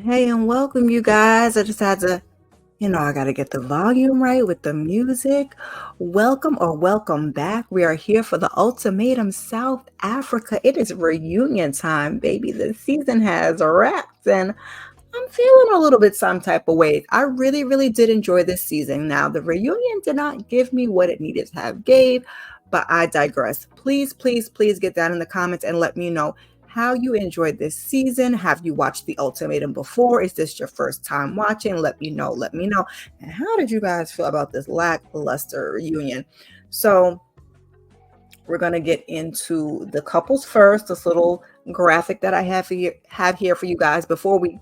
Hey, and welcome, you guys. I just had to, I got to get the volume right with the music. Welcome or welcome back. We are here for the Ultimatum South Africa. It is reunion time, baby. The season has wrapped, and I'm feeling a little bit some type of way. I really, really did enjoy this season. Now, the reunion did not give me what it needed to have gave, but I digress. Please, please, please get down in the comments and let me know how you enjoyed this season. Have you watched The Ultimatum before? Is this your first time watching? Let me know. Let me know. And how did you guys feel about this lackluster reunion? So, we're going to get into the couples first, this little graphic that I have here for you guys before we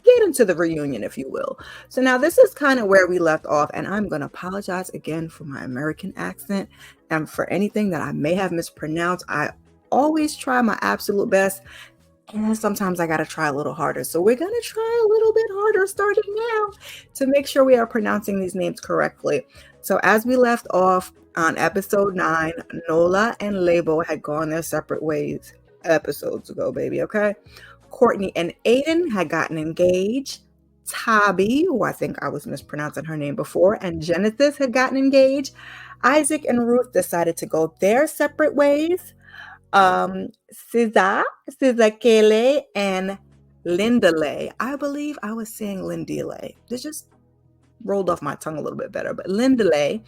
get into the reunion, if you will. So now this is kind of where we left off, and I'm going to apologize again for my American accent and for anything that I may have mispronounced. I always try my absolute best, and sometimes I got to try a little harder. So we're going to try a little bit harder starting now to make sure we are pronouncing these names correctly. So as we left off on episode 9, Nola and Lebo had gone their separate ways episodes ago, baby, okay? Courtney and Aiden had gotten engaged. Tabi, who I think I was mispronouncing her name before, and Genesis had gotten engaged. Isaac and Ruth decided to go their separate ways. Sizakele, and Lindale. I believe I was saying Lindile. This just rolled off my tongue a little bit better, but Lindale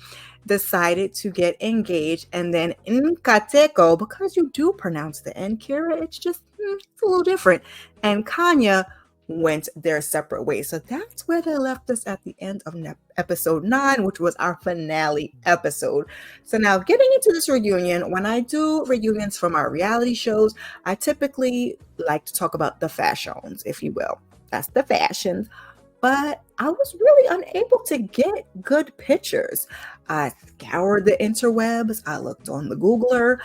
decided to get engaged, and then Nkateko, because you do pronounce the N, Kira, it's just it's a little different, and Kanya went their separate ways. So that's where they left us at the end of episode 9, which was our finale episode. So now getting into this reunion, when I do reunions from our reality shows, I typically like to talk about the fashions, if you will. That's the fashions. But I was really unable to get good pictures. I scoured the interwebs. I looked on the Googler.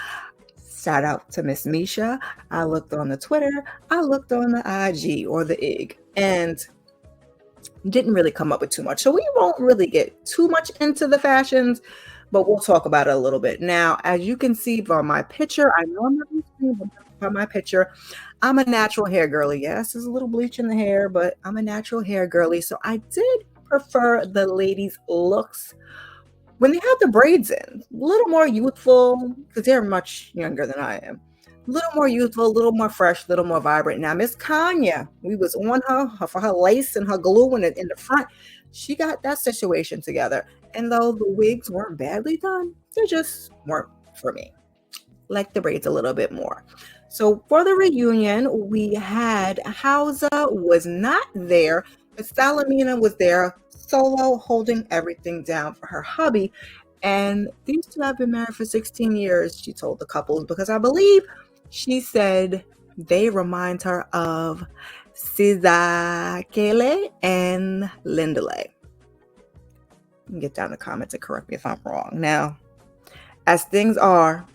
Shout out to Miss Misha. I looked on the Twitter. I looked on the IG or the IG, and didn't really come up with too much. So we won't really get too much into the fashions, but we'll talk about it a little bit. Now, as you can see by my picture, I know I'm not going to see, but by my picture, I'm a natural hair girly. Yes, there's a little bleach in the hair, but I'm a natural hair girly. So I did prefer the ladies' looks when they had the braids in. A little more youthful, because they're much younger than I am. A little more youthful, a little more fresh, a little more vibrant. Now, Miss Kanya, we was on her for her lace and her glue in the front. She got that situation together. And though the wigs weren't badly done, they just weren't for me. Like the braids a little bit more. So for the reunion, we had Hausa was not there, but Salamina was there solo, holding everything down for her hubby. And these two have been married for 16 years, she told the couples, because I believe she said they remind her of Sizakele and Lindale. You can get down in the comments and correct me if I'm wrong. Now, as things are,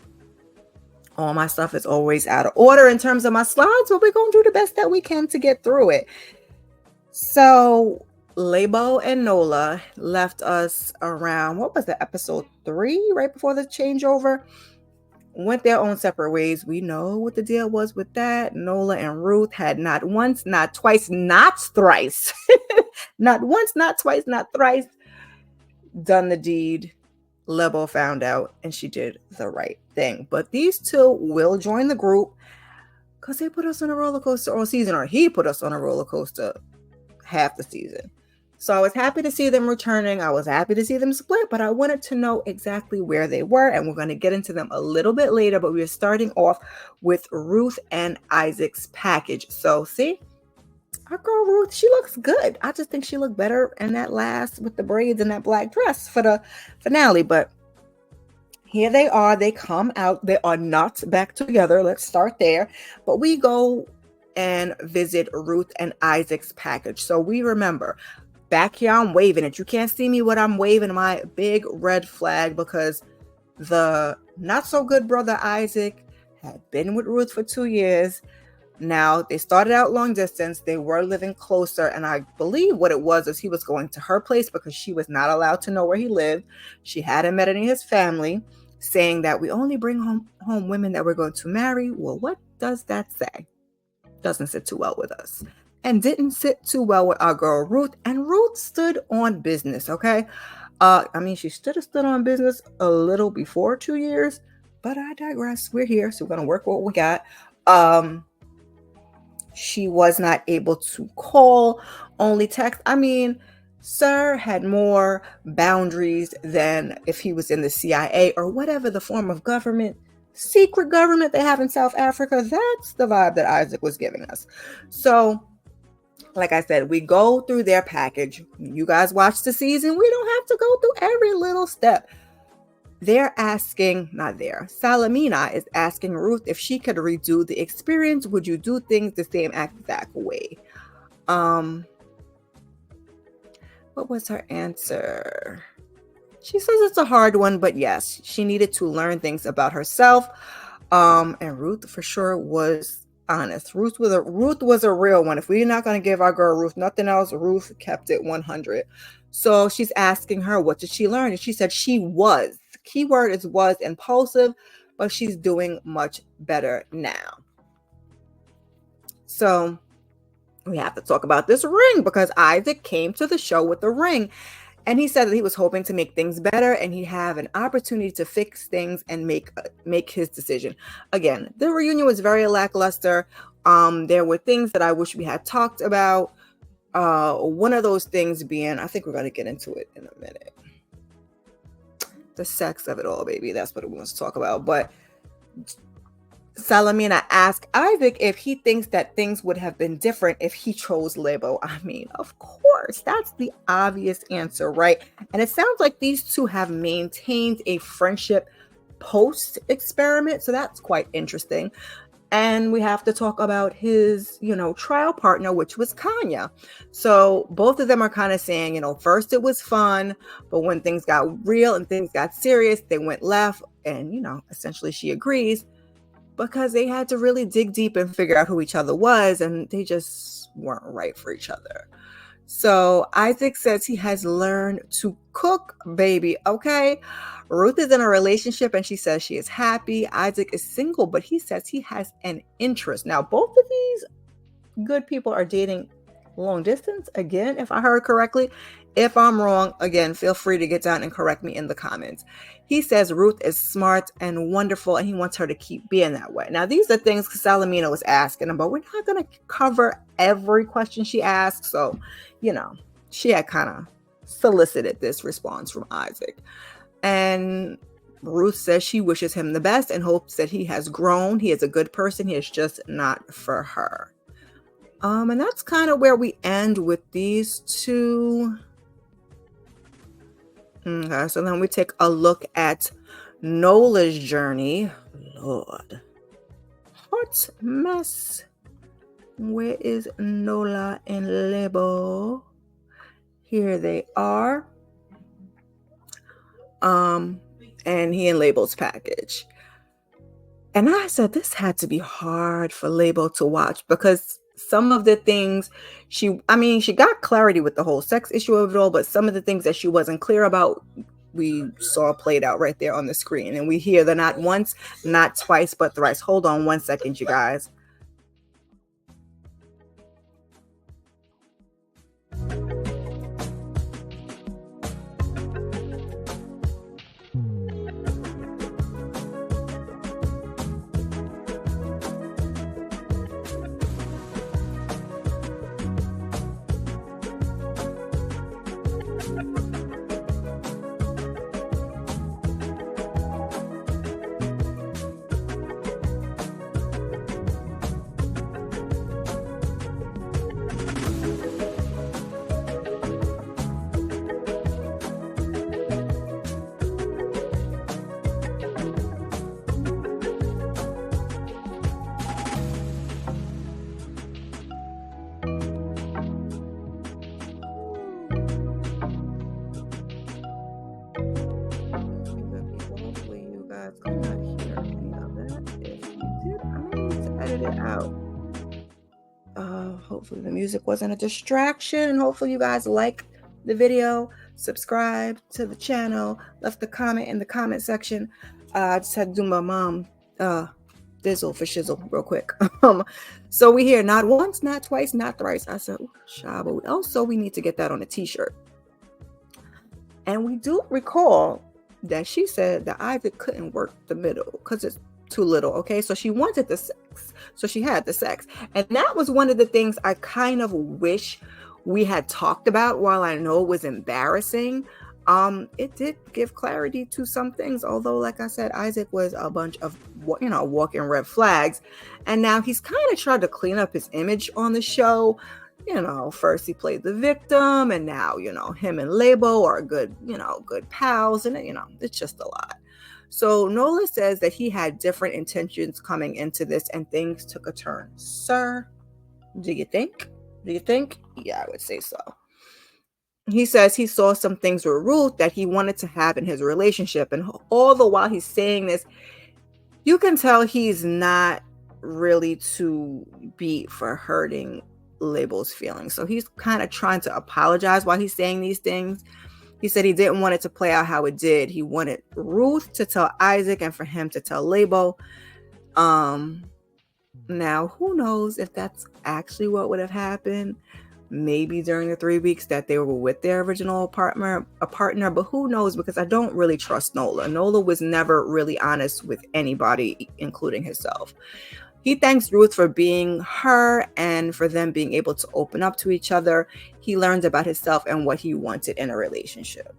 all my stuff is always out of order in terms of my slides, but we're going to do the best that we can to get through it. So Lebo and Nola left us around, what was the episode 3, right before the changeover? Went their own separate ways. We know what the deal was with that. Nola and Ruth had not once, not twice, not thrice, not once, not twice, not thrice done the deed. Lebo found out, and she did the right thing. But these two will join the group because they put us on a roller coaster all season, or he put us on a roller coaster half the season. So I was happy to see them returning. I was happy to see them split, but I wanted to know exactly where they were, and we're going to get into them a little bit later, but we're starting off with Ruth and Isaac's package. So see, our girl Ruth, she looks good. I just think she looked better in that last with the braids and that black dress for the finale. But here they are. They come out. They are not back together. Let's start there. But we go and visit Ruth and Isaac's package. So we remember, back here I'm waving it. You can't see me when I'm waving my big red flag because the not so good brother Isaac had been with Ruth for 2 years. Now, they started out long distance. They were living closer. And I believe what it was is he was going to her place because she was not allowed to know where he lived. She hadn't met any of his family, saying that we only bring home women that we're going to marry. Well, what does that say? Doesn't sit too well with us. and didn't sit too well with our girl Ruth. And Ruth stood on business, okay? I mean, she should have stood on business a little before 2 years, but I digress. We're here, so we're gonna work with what we got. She was not able to call, only text. I mean, Sir had more boundaries than if he was in the CIA or whatever the form of government, secret government they have in South Africa. That's the vibe that Isaac was giving us. So, like I said, we go through their package. You guys watch the season. We don't have to go through every little step. They're asking, not there, Salamina is asking Ruth if she could redo the experience. Would you do things the same exact way? What was her answer? She says it's a hard one, but yes, she needed to learn things about herself. And Ruth for sure was honest. Ruth was a real one. If we're not going to give our girl Ruth nothing else, Ruth kept it 100. So she's asking her, what did she learn? And she said she was. Keyword is was impulsive, but she's doing much better now. So we have to talk about this ring because Isaac came to the show with the ring. And he said that he was hoping to make things better and he'd have an opportunity to fix things and make his decision. Again, the reunion was very lackluster. There were things that I wish we had talked about. One of those things being, I think we're going to get into it in a minute. The sex of it all, baby. That's what it wants to talk about. But Salamina asked Isaac if he thinks that things would have been different if he chose Lebo. I mean, of course, that's the obvious answer, right? And it sounds like these two have maintained a friendship post-experiment, so that's quite interesting. And we have to talk about his, trial partner, which was Kanya. So both of them are kind of saying, first it was fun, but when things got real and things got serious, they went left. And, essentially she agrees because they had to really dig deep and figure out who each other was. And they just weren't right for each other. So Isaac says he has learned to cook, baby. Okay. Ruth is in a relationship and she says she is happy. Isaac is single, but he says he has an interest. Now, both of these good people are dating long distance. Again, if I heard correctly. If I'm wrong, again, feel free to get down and correct me in the comments. He says Ruth is smart and wonderful and he wants her to keep being that way. Now, these are things Salamina was asking him, but we're not going to cover every question she asked. So, she had kind of solicited this response from Isaac. And Ruth says she wishes him the best and hopes that he has grown. He is a good person. He is just not for her. And that's kind of where we end with these two. Okay, so then we take a look at Nola's journey. Lord. Hot mess. Where is Nola and Lebo? Here they are. And he and Lebo's package. And I said this had to be hard for Lebo to watch because some of the things she got clarity with the whole sex issue of it all, but some of the things that she wasn't clear about, we saw played out right there on the screen. And we hear the not once, not twice, but thrice. Hold on one second, you guys. Hopefully the music wasn't a distraction, and hopefully you guys like the video, subscribe to the channel, left a comment in the comment section. I just had to do my mom Dizzle for shizzle real quick. So we hear not once, not twice, not thrice. I said, Shaba. Also, we need to get that on a t-shirt. And we do recall that she said that Isaac couldn't work the middle because it's too little. Okay, so she wanted the sex, so she had the sex, and that was one of the things I kind of wish we had talked about. While I know it was embarrassing, it did give clarity to some things. Although, like I said, Isaac was a bunch of walking red flags, and now he's kind of tried to clean up his image on the show. First he played the victim, and now, him and Lebo are good pals, and it's just a lot. So Nola says that he had different intentions coming into this, and things took a turn. Sir, do you think? Yeah, I would say so. He says he saw some things with Ruth that he wanted to have in his relationship, and all the while he's saying this, you can tell he's not really too beat for hurting Label's feelings. So he's kind of trying to apologize while he's saying these things. He said he didn't want it to play out how it did. He wanted Ruth to tell Isaac and for him to tell Label. Now, who knows if that's actually what would have happened? Maybe during the 3 weeks that they were with their original partner, but who knows? Because I don't really trust Nola. Nola was never really honest with anybody, including himself. He thanks Ruth for being her and for them being able to open up to each other. He learned about himself and what he wanted in a relationship.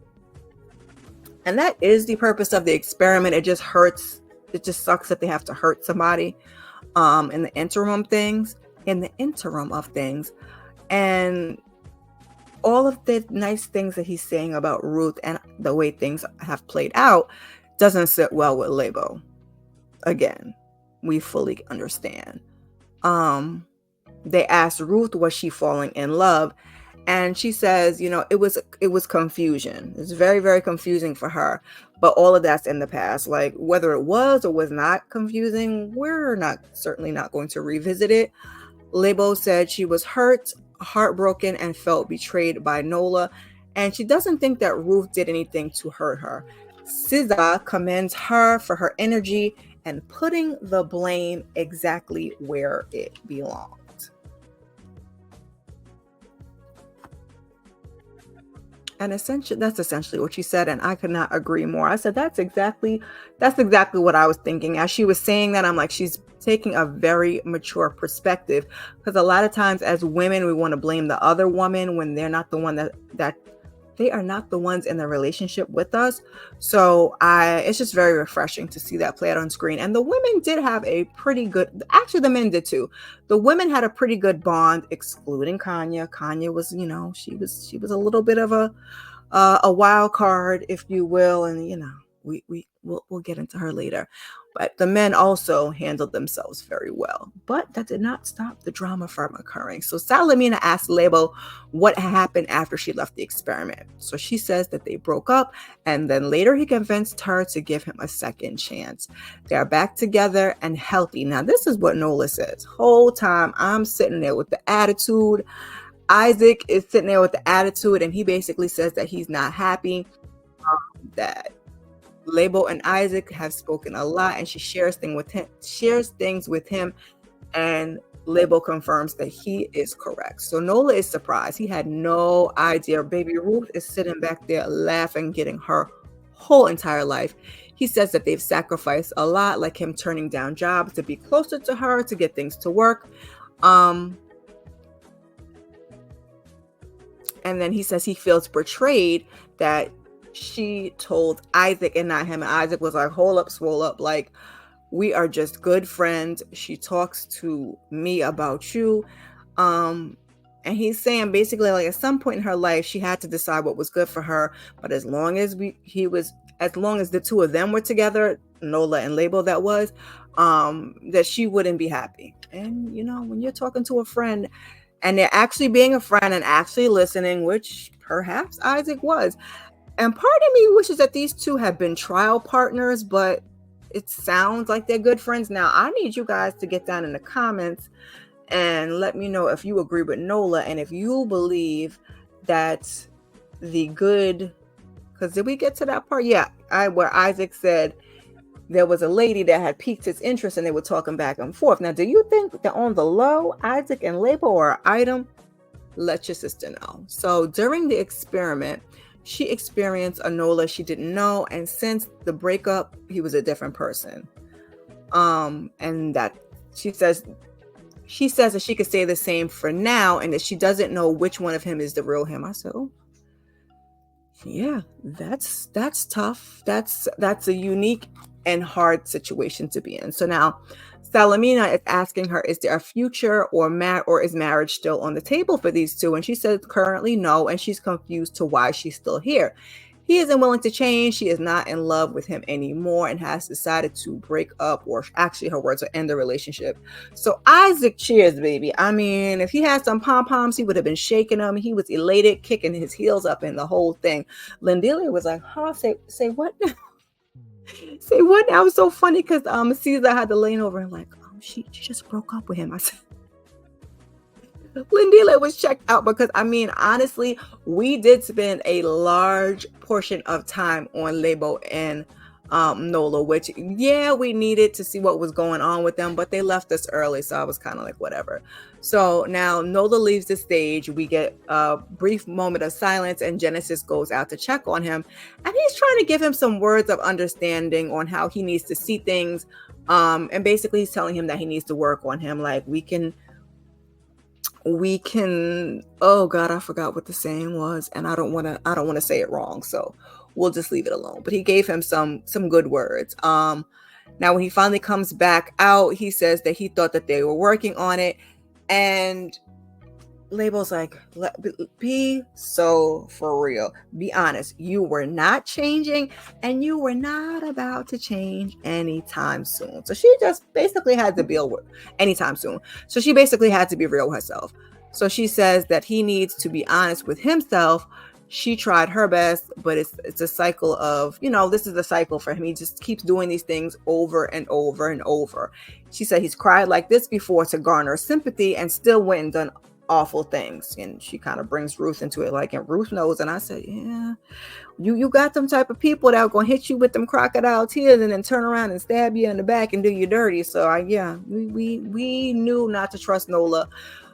And that is the purpose of the experiment. It just hurts. It just sucks that they have to hurt somebody in the interim of things. And all of the nice things that he's saying about Ruth and the way things have played out doesn't sit well with Lebo. Again, we fully understand. They asked Ruth, was she falling in love? And she says, it was confusion. It's very, very confusing for her. But all of that's in the past. Like, whether it was or was not confusing, we're certainly not going to revisit it. Lebo said she was hurt, heartbroken, and felt betrayed by Nola. And she doesn't think that Ruth did anything to hurt her. SZA commends her for her energy and putting the blame exactly where it belonged. And that's essentially what she said, and I could not agree more. I said that's exactly what I was thinking. As she was saying that, I'm like, she's taking a very mature perspective, because a lot of times as women we want to blame the other woman when they're not the one that they are not the ones in the relationship with us. So it's just very refreshing to see that play out on screen. And the women did have a pretty good, actually the men did too. The women had a pretty good bond, excluding Kanya. Kanya was, she was a little bit of a wild card, if you will. And, we'll get into her later. But the men also handled themselves very well. But that did not stop the drama from occurring. So Salamina asked Lebo what happened after she left the experiment. So she says that they broke up, and then later he convinced her to give him a second chance. They are back together and healthy. Now, this is what Nola says. Whole time I'm sitting there with the attitude. Isaac is sitting there with the attitude, and he basically says that he's not happy, that Lebo and Isaac have spoken a lot, and she shares things with him, and Lebo confirms that he is correct. So Nola is surprised. He had no idea. Baby Ruth is sitting back there laughing, getting her whole entire life. He says that they've sacrificed a lot, like him turning down jobs to be closer to her, to get things to work. And then he says he feels betrayed that she told Isaac and not him. And Isaac was like, hold up, swole up. Like, we are just good friends. She talks to me about you. And he's saying basically, like, at some point in her life, she had to decide what was good for her. But as long as the two of them were together, Nola and Lebo, that she wouldn't be happy. And, when you're talking to a friend and they're actually being a friend and actually listening, which perhaps Isaac was. And part of me wishes that these two have been trial partners, but it sounds like they're good friends. Now, I need you guys to get down in the comments and let me know if you agree with Nola and if you believe that because did we get to that part? Yeah, where Isaac said there was a lady that had piqued his interest and they were talking back and forth. Now, do you think that on the low, Isaac and Label are an item? Let your sister know. So during the experiment, she experienced a Nola she didn't know, and since the breakup, he was a different person. And that she says that she could say the same for now, and that she doesn't know which one of him is the real him. I said, oh, yeah, that's tough. That's a unique and hard situation to be in. So now Salamina is asking her, is there a future or is marriage still on the table for these two? And she says currently no, and she's confused to why she's still here. He isn't willing to change. She is not in love with him anymore and has decided to break up, or actually her words are end the relationship. So Isaac cheers, baby. I mean, if he had some pom-poms, he would have been shaking them. He was elated, kicking his heels up in the whole thing. Lindelia was like, huh, say what? Say what? That was so funny because Caesar had to lean over and like, oh, she just broke up with him. I said, Lindelia was checked out because, I mean, honestly, we did spend a large portion of time on Lebo and Nola, which, yeah, we needed to see what was going on with them, but they left us early, so I was kind of like, whatever. So now Nola leaves the stage. We get a brief moment of silence, and Genesis goes out to check on him, and he's trying to give him some words of understanding on how he needs to see things, and basically he's telling him that he needs to work on him. Like, we can, oh God, I forgot what the saying was, and I don't want to say it wrong, so we'll just leave it alone. But he gave him some good words. Now when he finally comes back out, he says that he thought that they were working on it, and Label's like, be so for real. Be honest. You were not changing, and you were not about to change anytime soon. So she just basically had to be anytime soon. So she basically had to be real with herself. So she says that he needs to be honest with himself. She tried her best, but it's a cycle of, this is a cycle for him. He just keeps doing these things over and over and over. She said he's cried like this before to garner sympathy and still went and done awful things. And she kind of brings Ruth into it, like, and Ruth knows. And I said, yeah, you got them type of people that are going to hit you with them crocodile tears and then turn around and stab you in the back and do you dirty. So we knew not to trust Nola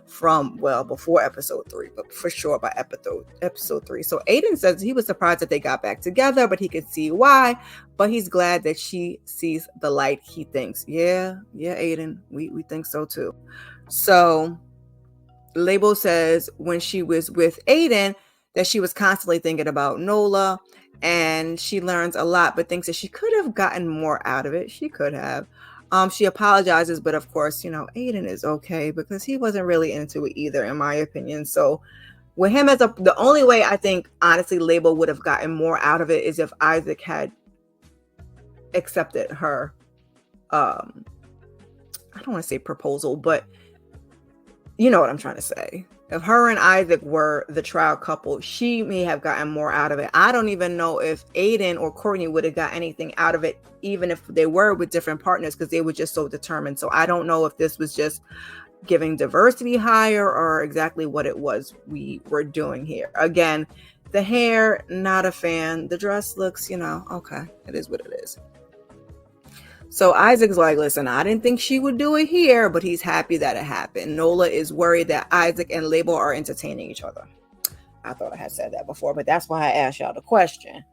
from, well, before episode 3, but for sure by episode 3. So Aiden says he was surprised that they got back together, but he could see why, but he's glad that she sees the light. He thinks, yeah, Aiden, we think so too. So Label says when she was with Aiden that she was constantly thinking about Nola, and she learns a lot, but thinks that she could have gotten more out of it. She could have. She apologizes, but of course, Aiden is okay because he wasn't really into it either, in my opinion. So with him the only way I think, honestly, Label would have gotten more out of it is if Isaac had accepted her, I don't want to say proposal, but you know what I'm trying to say. If her and Isaac were the trial couple, she may have gotten more out of it. I don't even know if Aiden or Courtney would have got anything out of it, even if they were with different partners, because they were just so determined. So I don't know if this was just giving diversity higher or exactly what it was we were doing here. Again, the hair, not a fan. The dress looks, okay, it is what it is. So Isaac's like, listen, I didn't think she would do it here, but he's happy that it happened. Nola is worried that Isaac and Label are entertaining each other. I thought I had said that before, but that's why I asked y'all the question.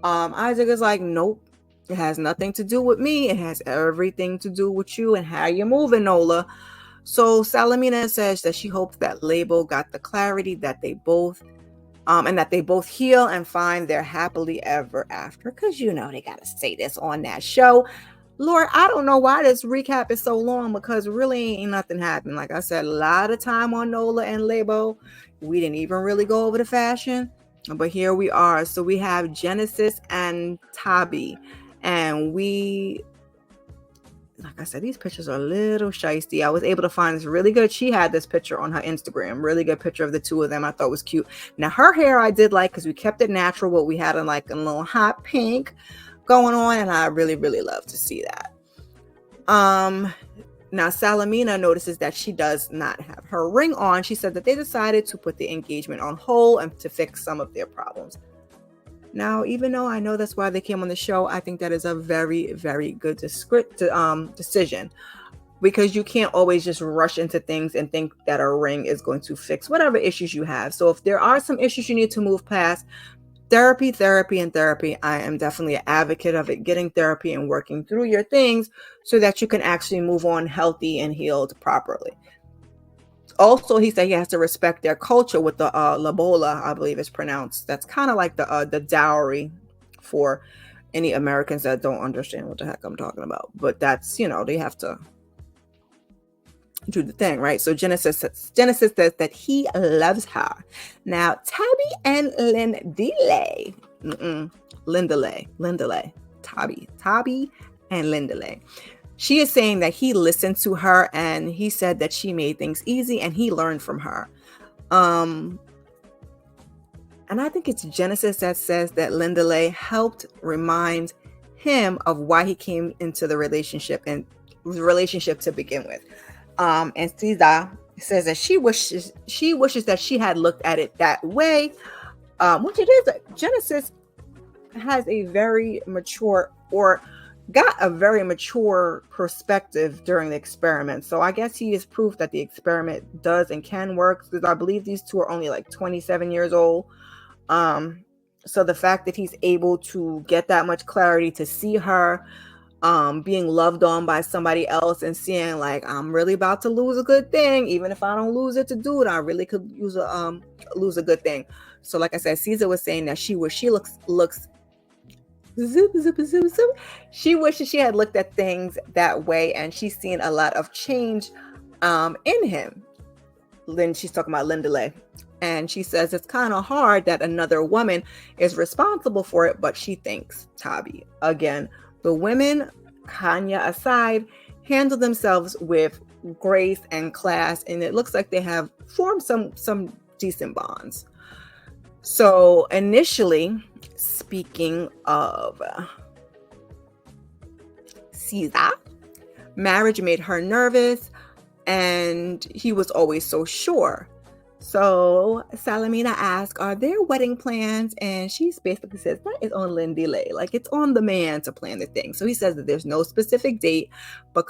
Isaac is like, nope, it has nothing to do with me. It has everything to do with you and how you're moving, Nola. So Salamina says that she hopes that Label got the clarity that they both and that they both heal and find their happily ever after. Because they got to say this on that show. Lord, I don't know why this recap is so long, because really ain't nothing happened. Like I said, a lot of time on Nola and Lebo. We didn't even really go over the fashion, but here we are. So we have Genesis and Tabi, and like I said, these pictures are a little shiesty. I was able to find this really good. She had this picture on her Instagram, really good picture of the two of them. I thought was cute. Now her hair I did like, because we kept it natural, but we had a little hot pink going on, and I really, really love to see that. Now Salamina notices that she does not have her ring on. She said that they decided to put the engagement on hold and to fix some of their problems. Now, even though I know that's why they came on the show, I think that is a very, very good decision, because you can't always just rush into things and think that a ring is going to fix whatever issues you have. So if there are some issues you need to move past, therapy. I am definitely an advocate of it, getting therapy and working through your things so that you can actually move on healthy and healed properly. Also, he said he has to respect their culture with the lobola, I believe it's pronounced. That's kind of like the dowry for any Americans that don't understand what the heck I'm talking about. But that's, they have to do the thing, right? So Genesis says that he loves her. Now, Tabby and Lindile. Lindile. Tabby and Lindile. She is saying that he listened to her and he said that she made things easy and he learned from her. And I think it's Genesis that says that Lindile helped remind him of why he came into the relationship and the relationship to begin with. And Caesar says that she wishes that she had looked at it that way, which it is. Genesis has a very mature, or got a very mature perspective during the experiment. So I guess he is proof that the experiment does and can work, because I believe these two are only like 27 years old. So the fact that he's able to get that much clarity to see her being loved on by somebody else and seeing like, I'm really about to lose a good thing. Even if I don't lose it to do it, I really could lose a good thing. So like I said, Caesar was saying that she looks she wishes she had looked at things that way, and she's seen a lot of change in him. Then she's talking about Lindale, and she says it's kind of hard that another woman is responsible for it, but she thinks Tabby. Again, the women, Kanya aside, handle themselves with grace and class, and it looks like they have formed some decent bonds. So initially, speaking of Caesar, marriage made her nervous, and he was always so sure. So Salamina asked, are there wedding plans? And she basically says that is on Lindile. Like, it's on the man to plan the thing. So he says that there's no specific date, but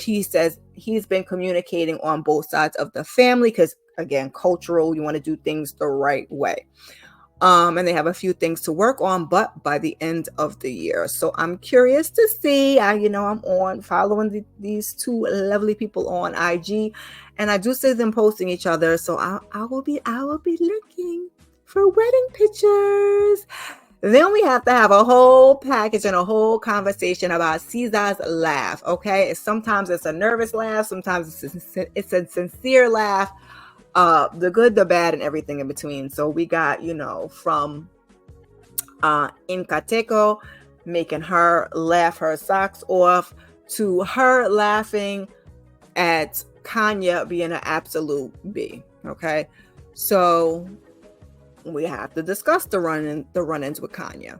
he says he's been communicating on both sides of the family, because again, cultural, you want to do things the right way. And they have a few things to work on, but by the end of the year. So I'm curious to see. I'm on following these two lovely people on IG, and I do see them posting each other. So I will be looking for wedding pictures. Then we have to have a whole package and a whole conversation about Caesar's laugh. Okay, sometimes it's a nervous laugh, sometimes it's a sincere laugh. The good, the bad, and everything in between. So we got, from Incateco making her laugh her socks off, to her laughing at Kanya being an absolute B. Okay, so we have to discuss the run-ins with Kanya.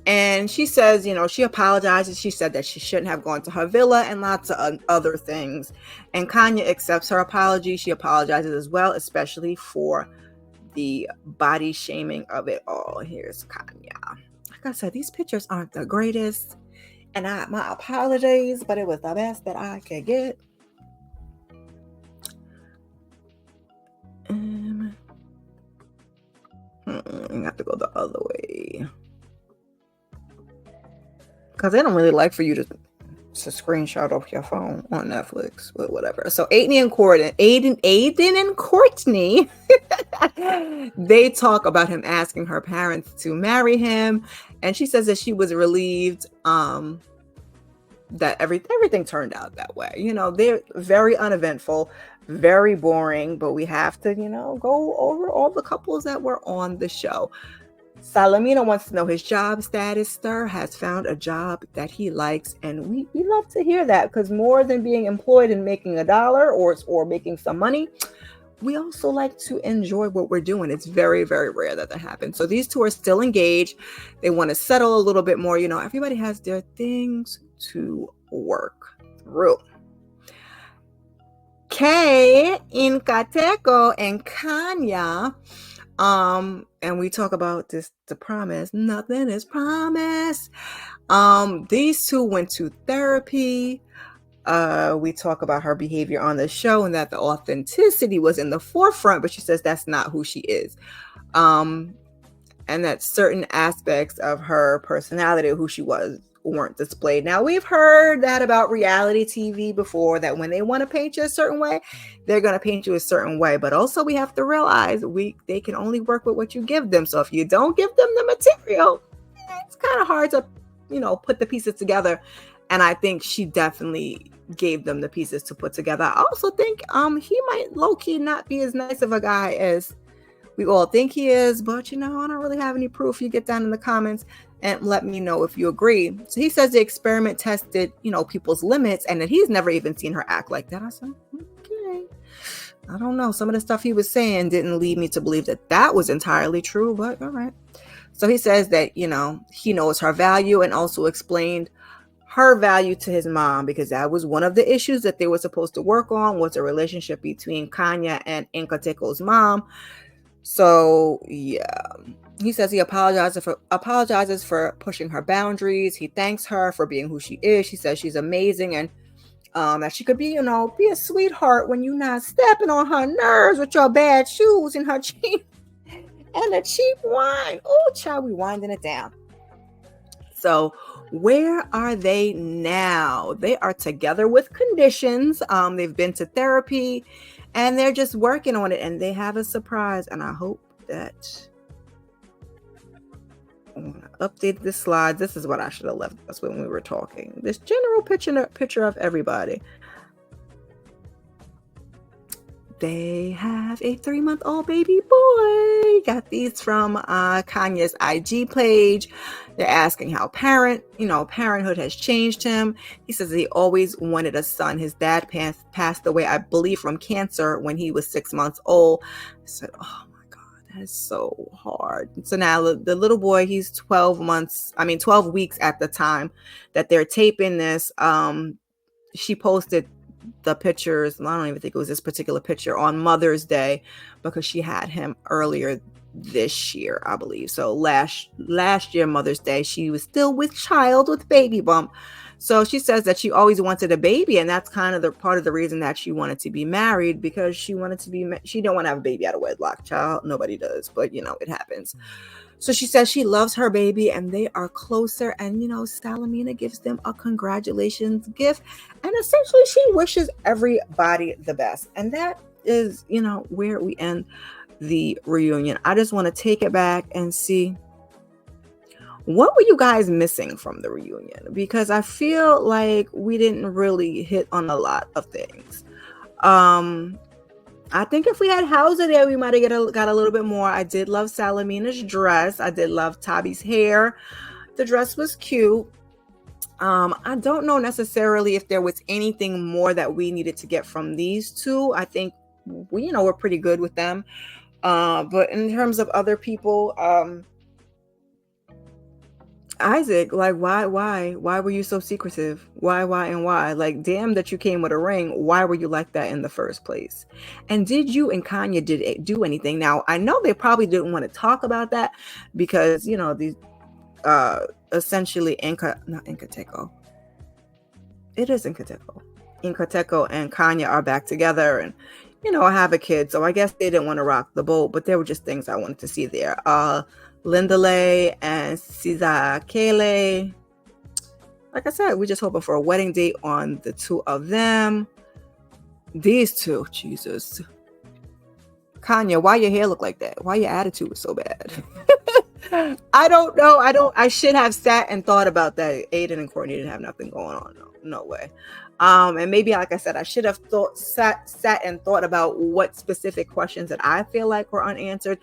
And she says, she apologizes. She said that she shouldn't have gone to her villa and lots of other things. And Kanya accepts her apology. She apologizes as well, especially for the body shaming of it all. Here's Kanya. Like I said, these pictures aren't the greatest. And my apologies, but it was the best that I could get. I have to go the other way, because they don't really like for you to screenshot off your phone on Netflix, but whatever. So Aiden and Courtney, they talk about him asking her parents to marry him, and she says that she was relieved that everything turned out that way. They're very uneventful, very boring, but we have to, go over all the couples that were on the show. Salamina wants to know his job status. Stir has found a job that he likes, and we love to hear that, because more than being employed and making $1 or making some money, we also like to enjoy what we're doing. It's very, very rare that happens. So these two are still engaged. They want to settle a little bit more. Everybody has their things to work through. Kay, Incateco, and Kanya And we talk about this, the promise. Nothing is promised. These two went to therapy. We talk about her behavior on the show and that the authenticity was in the forefront, but she says that's not who she is. And that certain aspects of her personality, who she was, weren't displayed. Now, we've heard that about reality TV before, that when they want to paint you a certain way, they're going to paint you a certain way. But also we have to realize they can only work with what you give them. So if you don't give them the material, it's kind of hard to, put the pieces together. And I think she definitely gave them the pieces to put together. I also think he might low-key not be as nice of a guy as we all think he is, but I don't really have any proof. You get down in the comments and let me know if you agree. So he says the experiment tested, people's limits, and that he's never even seen her act like that. I said, okay. I don't know. Some of the stuff he was saying didn't lead me to believe that was entirely true, but all right. So he says that, he knows her value, and also explained her value to his mom, because that was one of the issues that they were supposed to work on, was a relationship between Kanya and Nkateko's mom. So yeah, he says he apologizes for pushing her boundaries. He thanks her for being who she is. She says she's amazing, and that she could be a sweetheart when you're not stepping on her nerves with your bad shoes and her cheap and the cheap wine. Oh, child, we winding it down. So where are they now? They are together with conditions. They've been to therapy, and they're just working on it, and they have a surprise. And I hope that I'm going to update this slide. This is what I should have left us when we were talking. This general picture of everybody. They have a 3-month-old baby boy. Got these from Kanye's IG page. They're asking how parenthood has changed him. He says he always wanted a son. His dad passed away, I believe, from cancer when he was 6 months old. I said, oh my God, that is so hard. So now the little boy, he's 12 weeks at the time that they're taping this. She posted the pictures. I don't even think it was this particular picture on Mother's Day, because she had him earlier this year, I believe. So last year, Mother's Day, she was still with child with baby bump. So she says that she always wanted a baby, and that's kind of the part of the reason that she wanted to be married, because she didn't want to have a baby out of wedlock. Child, nobody does, but it happens. So she says she loves her baby, and they are closer. And, Salamina gives them a congratulations gift. And essentially she wishes everybody the best. And that is, where we end the reunion. I just want to take it back and see, what were you guys missing from the reunion? Because I feel like we didn't really hit on a lot of things. I think if we had Hauser there, we might have got a little bit more. I did love Salamina's dress. I did love Tabi's hair. The dress was cute. I don't know necessarily if there was anything more that we needed to get from these two. I think we're pretty good with them. But in terms of other people, Isaac, like, why were you so secretive? Why? Like, damn that you came with a ring. Why were you like that in the first place? And did you and Kanye do anything? Now, I know they probably didn't want to talk about that, because, these, essentially Nkateko. It is Nkateko. Nkateko and Kanye are back together, and, have a kid. So I guess they didn't want to rock the boat, but there were just things I wanted to see there. Lindale and Sizakele. Like I said, we're just hoping for a wedding date on the two of them. These two, Jesus. Kanye, why your hair look like that? Why your attitude was so bad? I don't know. I should have sat and thought about that. Aiden and Courtney didn't have nothing going on. No way. And maybe, like I said, I should have sat and thought about what specific questions that I feel like were unanswered.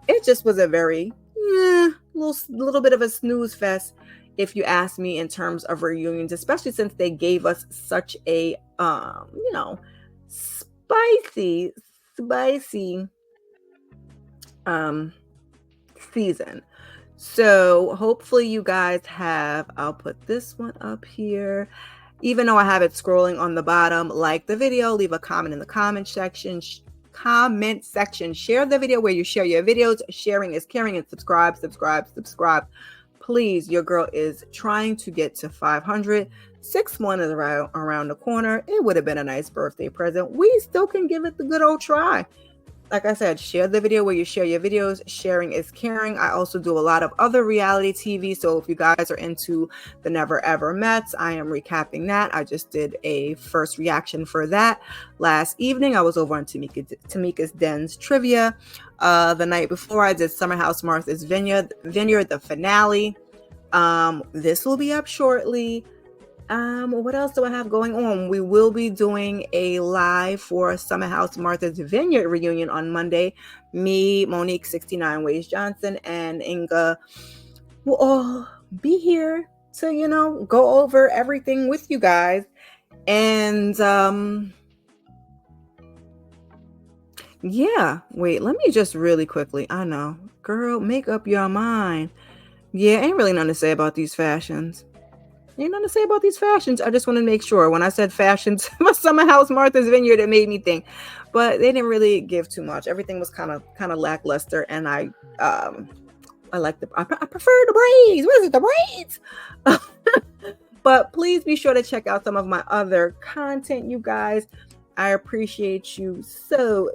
It just was a very little bit of a snooze fest, if you ask me, in terms of reunions, especially since they gave us such a spicy season. So hopefully you guys have, I'll put this one up here, even though I have it scrolling on the bottom. Like the video, leave a comment in the comment section, comment section. Share the video where you share your videos. Sharing is caring, and subscribe. Please, your girl is trying to get to 500. 6-1 is around the corner. It would have been a nice birthday present. We still can give it the good old try. Like I said, share the video where you share your videos. Sharing is caring. I also do a lot of other reality TV. So if you guys are into the Never Ever Mets, I am recapping that. I just did a first reaction for that last evening. I was over on Tamika's Den's Trivia. The night before, I did Summer House Martha's Vineyard, the finale. This will be up shortly. What else do I have going on? We will be doing a live for Summer House Martha's Vineyard reunion on Monday. Me, Monique 69 Ways Johnson, and Inga will all be here to, go over everything with you guys. And yeah, wait, let me just really quickly. I know, girl, make up your mind. Yeah, ain't really nothing to say about these fashions. I just want to make sure. When I said fashions, my Summer House Martha's Vineyard, it made me think, but they didn't really give too much. Everything was kind of lackluster, and I like I prefer the braids. What is it, the braids? But please be sure to check out some of my other content, you guys. I appreciate you so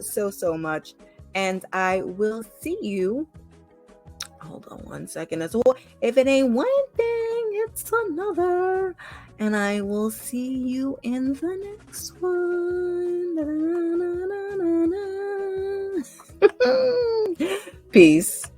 much, and I will see you. Hold on one second as well. If it ain't one thing, it's another. And I will see you in the next one. Peace.